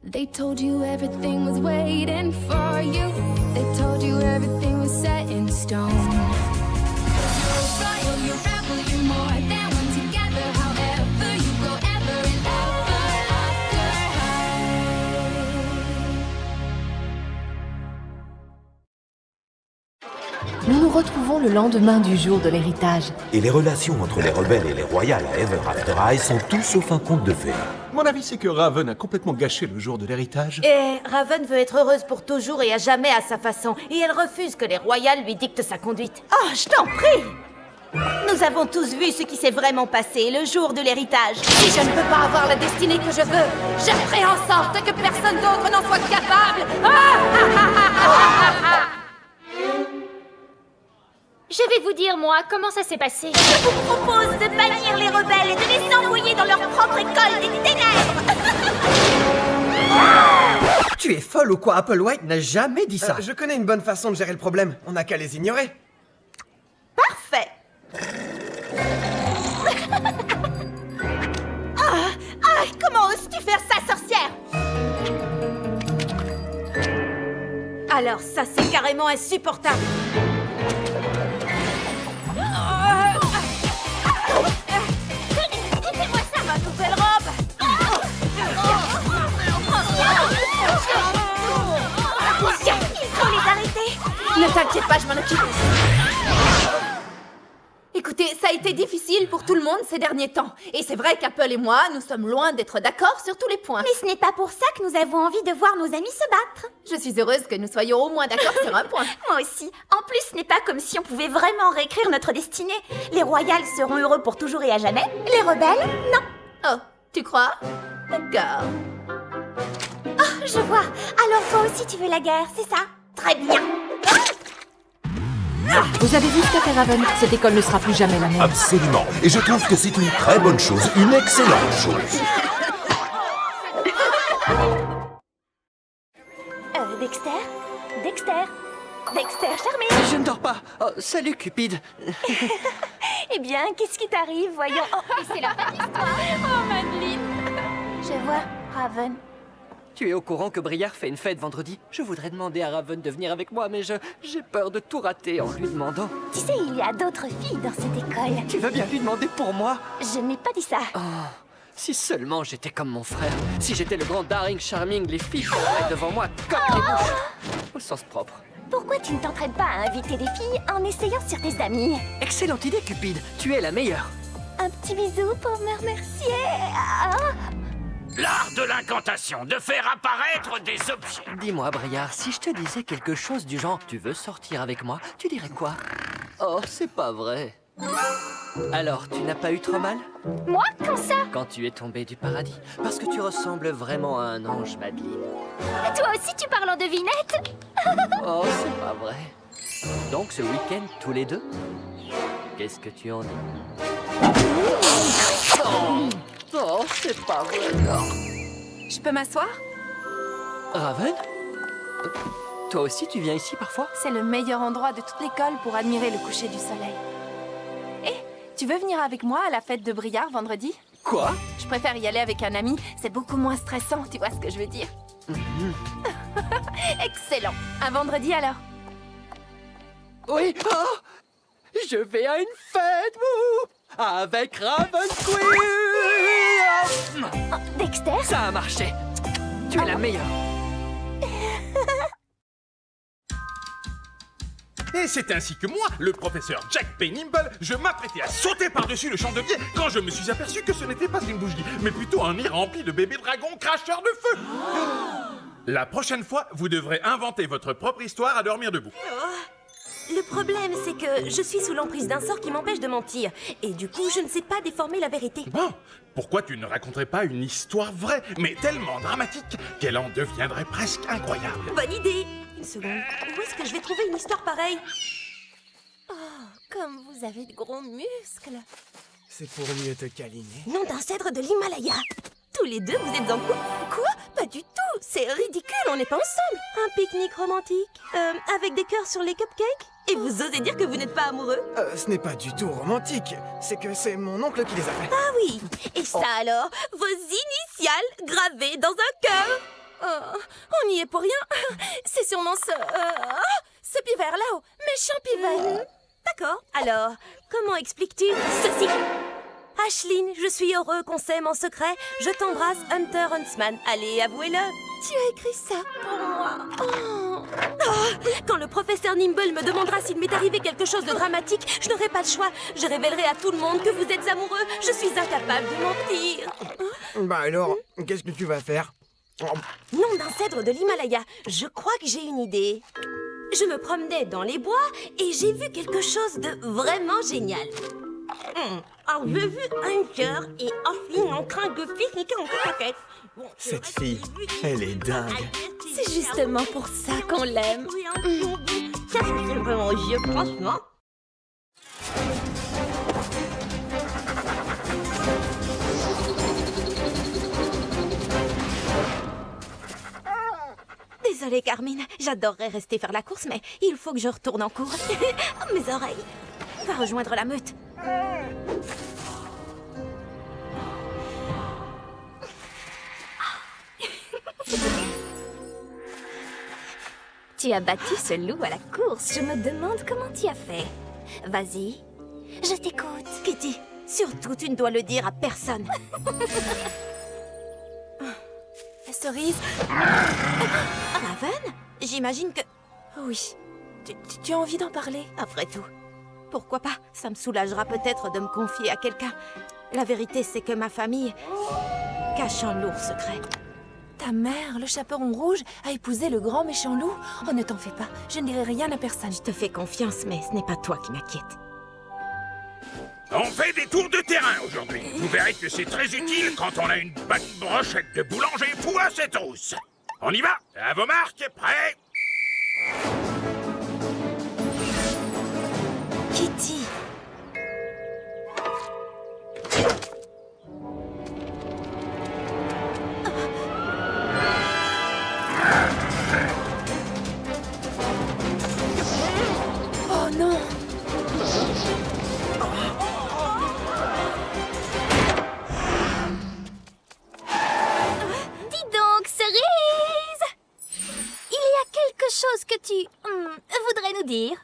They told you everything was waiting for you. They told you everything was set in stone. You're royal, you rebel, you're more than one together. However you go, ever and ever after high. Nous nous retrouvons le lendemain du jour de l'héritage. Et les relations entre les rebelles et les royales à Ever After High sont tout sauf un conte de fées. Mon avis, c'est que Raven a complètement gâché le jour de l'héritage. Et Raven veut être heureuse pour toujours et à jamais à sa façon. Et elle refuse que les royales lui dictent sa conduite. Oh, je t'en prie! Nous avons tous vu ce qui s'est vraiment passé le jour de l'héritage. Si je ne peux pas avoir la destinée que je veux, je ferai en sorte que personne d'autre n'en soit capable. Je vais vous dire, moi, comment ça s'est passé. Je vous propose de bannir les rebelles et de les envoyer dans leur propre école des ténèbres. Tu es folle ou quoi? Applewhite n'a jamais dit ça. Je connais une bonne façon de gérer le problème. On n'a qu'à les ignorer. Parfait. Comment oses-tu faire ça, sorcière? Alors ça, c'est carrément insupportable. Mettez-moi ça, ma nouvelle robe. Il faut les arrêter. Ne t'inquiète pas, je m'en occupe. Écoutez, ça a été difficile pour tout le monde ces derniers temps. Et c'est vrai qu'Apple et moi, nous sommes loin d'être d'accord sur tous les points. Mais ce n'est pas pour ça que nous avons envie de voir nos amis se battre. Je suis heureuse que nous soyons au moins d'accord sur un point. Moi aussi. En plus, ce n'est pas comme si on pouvait vraiment réécrire notre destinée. Les royales seront heureux pour toujours et à jamais. Les rebelles, non. Oh, tu crois? D'accord. Oh, je vois. Alors toi aussi tu veux la guerre, c'est ça? Très bien. Vous avez vu ce qu'a fait Raven? Cette école ne sera plus jamais la même. Absolument. Et je trouve que c'est une très bonne chose, une excellente chose. Dexter? Dexter, charmé. Je ne dors pas. Oh, salut, Cupide. Eh bien, qu'est-ce qui t'arrive, voyons? Oh, c'est la bonne histoire. Oh, Madeline. Je vois, Raven. Tu es au courant que Briare fait une fête vendredi? Je voudrais demander à Raven de venir avec moi, mais j'ai peur de tout rater en lui demandant. Tu sais, il y a d'autres filles dans cette école. Tu veux bien lui demander pour moi? Je n'ai pas dit ça. Oh, si seulement j'étais comme mon frère. Si j'étais le grand Daring Charming, les filles seraient devant moi comme des mouches. Au sens propre. Pourquoi tu ne t'entraînes pas à inviter des filles en essayant sur tes amis? Excellente idée, Cupide. Tu es la meilleure. Un petit bisou pour me remercier. Ah. L'art de l'incantation, de faire apparaître des objets. Dis-moi, Briare, si je te disais quelque chose du genre « Tu veux sortir avec moi ?» Tu dirais quoi? Oh, c'est pas vrai. Alors, tu n'as pas eu trop mal? Moi? Comme ça? Quand tu es tombée du paradis. Parce que tu ressembles vraiment à un ange, Madeleine. Toi aussi, tu parles en devinette? Oh, c'est pas vrai. Donc, ce week-end, tous les deux? Qu'est-ce que tu en dis? Oh, c'est pas vrai. Je peux m'asseoir? Raven? Toi aussi, tu viens ici parfois? C'est le meilleur endroit de toute l'école pour admirer le coucher du soleil. Eh, tu veux venir avec moi à la fête de Briare vendredi? Quoi? Je préfère y aller avec un ami, c'est beaucoup moins stressant, tu vois ce que je veux dire? Excellent. À vendredi alors. Oui. Oh, je vais à une fête, avec Raven Queen. Oh, Dexter? Ça a marché. Tu es la meilleure. Et c'est ainsi que moi, le professeur Jack Peynimble, je m'apprêtais à sauter par-dessus le chandelier quand je me suis aperçu que ce n'était pas une bougie, mais plutôt un nid rempli de bébés dragons cracheurs de feu. La prochaine fois, vous devrez inventer votre propre histoire à dormir debout. Le problème, c'est que je suis sous l'emprise d'un sort qui m'empêche de mentir. Et du coup, je ne sais pas déformer la vérité. Bon, pourquoi tu ne raconterais pas une histoire vraie, mais tellement dramatique qu'elle en deviendrait presque incroyable? Bonne idée. Une seconde. Où est-ce que je vais trouver une histoire pareille? Oh, comme vous avez de gros muscles. C'est pour mieux te câliner. Nom d'un cèdre de l'Himalaya. Tous les deux, vous êtes en couple? Quoi? Pas du tout. C'est ridicule, on n'est pas ensemble. Un pique-nique romantique, avec des cœurs sur les cupcakes? Et vous osez dire que vous n'êtes pas amoureux? Ce n'est pas du tout romantique. C'est que c'est mon oncle qui les a fait. Ah oui. Et ça alors? Vos initiales gravées dans un cœur? On n'y est pour rien. C'est sûrement ce pivert là-haut. Méchant pivert. D'accord. Alors, comment expliques-tu ceci? Ashlyn, je suis heureux qu'on s'aime en secret. Je t'embrasse, Hunter Huntsman. Allez, avouez-le. Tu as écrit ça pour moi. Quand le professeur Nimble me demandera s'il m'est arrivé quelque chose de dramatique, je n'aurai pas le choix. Je révélerai à tout le monde que vous êtes amoureux. Je suis incapable de mentir. Bah alors, qu'est-ce que tu vas faire? Nom d'un cèdre de l'Himalaya. Je crois que j'ai une idée. Je me promenais dans les bois et j'ai vu quelque chose de vraiment génial. Alors, j'ai vu un cœur et Ashlyn en train de pique-niquer en coquette. Cette fille, elle est dingue. C'est justement pour ça qu'on l'aime. Ça, c'est vraiment vieux, franchement. Désolée, Carmine. J'adorerais rester faire la course, mais il faut que je retourne en cours. Mes oreilles. Va rejoindre la meute. Tu as battu ce loup à la course. Je me demande comment tu as fait. Vas-y, je t'écoute. Kitty, surtout tu ne dois le dire à personne. Cerise. Raven, j'imagine que... Oui, tu as envie d'en parler. Après tout, pourquoi pas? Ça me soulagera peut-être de me confier à quelqu'un. La vérité, c'est que ma famille cache un lourd secret. Ta mère, le chaperon rouge, a épousé le grand méchant loup? Oh, ne t'en fais pas, je ne dirai rien à personne. Je te fais confiance, mais ce n'est pas toi qui m'inquiète. On fait des tours de terrain aujourd'hui. Vous verrez que c'est très utile quand on a une bonne brochette de boulanger fou à cette housse. On y va? À vos marques, prêts? Kitty. Oh non. Dis donc, Cerise! Il y a quelque chose que tu voudrais nous dire?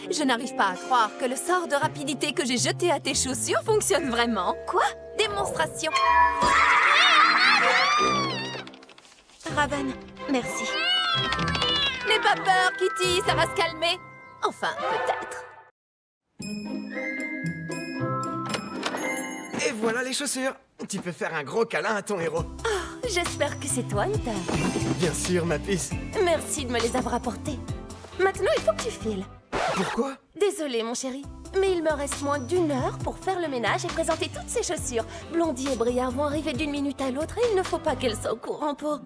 Je n'arrive pas à croire que le sort de rapidité que j'ai jeté à tes chaussures fonctionne vraiment. Quoi? Démonstration. Raven, merci. N'aie pas peur, Kitty, ça va se calmer. Enfin, peut-être. Et voilà les chaussures. Tu peux faire un gros câlin à ton héros. Oh, j'espère que c'est toi, Hunter. Bien sûr, ma puce. Merci de me les avoir apportés. Maintenant, il faut que tu files. Pourquoi? Désolée, mon chéri, mais il me reste moins d'1 heure pour faire le ménage et présenter toutes ces chaussures. Blondie et Briard vont arriver d'une minute à l'autre et il ne faut pas qu'elles soient au courant pour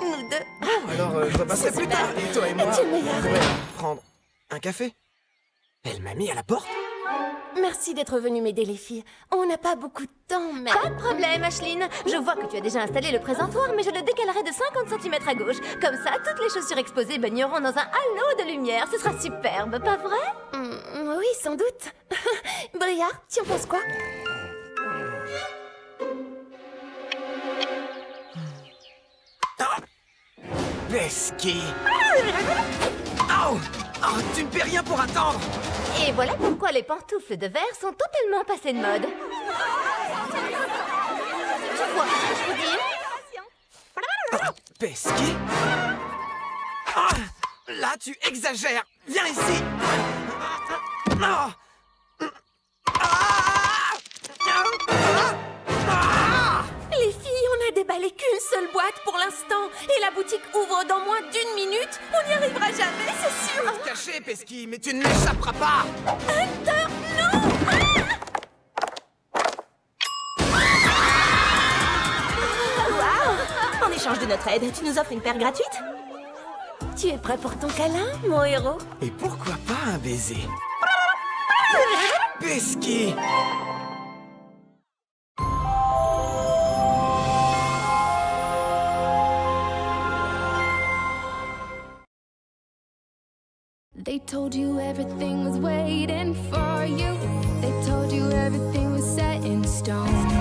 nous deux. Alors, je repasserai plus tard. Et toi et moi, Tu es meilleure. on pourrait prendre un café. Elle m'a mis à la porte. Merci d'être venue m'aider, les filles. On n'a pas beaucoup de temps, mais... Pas de problème, Ashlyn. Je vois que tu as déjà installé le présentoir, mais je le décalerai de 50 cm à gauche. Comme ça, toutes les chaussures exposées baigneront dans un halo de lumière. Ce sera superbe, pas vrai? Oui, sans doute. Briard, tu en penses quoi? Pesky. Oh, tu ne fais rien pour attendre. Et voilà pourquoi les pantoufles de verre sont totalement passées de mode. Tu vois ce que je veux dire? Pesky. Là, tu exagères. Viens ici. Les filles, on a déballé qu'une seule boîte pour l'instant. Et la boutique ouvre dans moins d'1 minute. On n'y arrivera jamais, c'est sûr. Reste caché, Pesky, mais tu ne m'échapperas pas. Hunter, non! Wow! En échange de notre aide, tu nous offres une paire gratuite? Tu es prêt pour ton câlin, mon héros? Et pourquoi pas un baiser? Pesky. They told you everything was waiting for you. They told you everything was set in stone.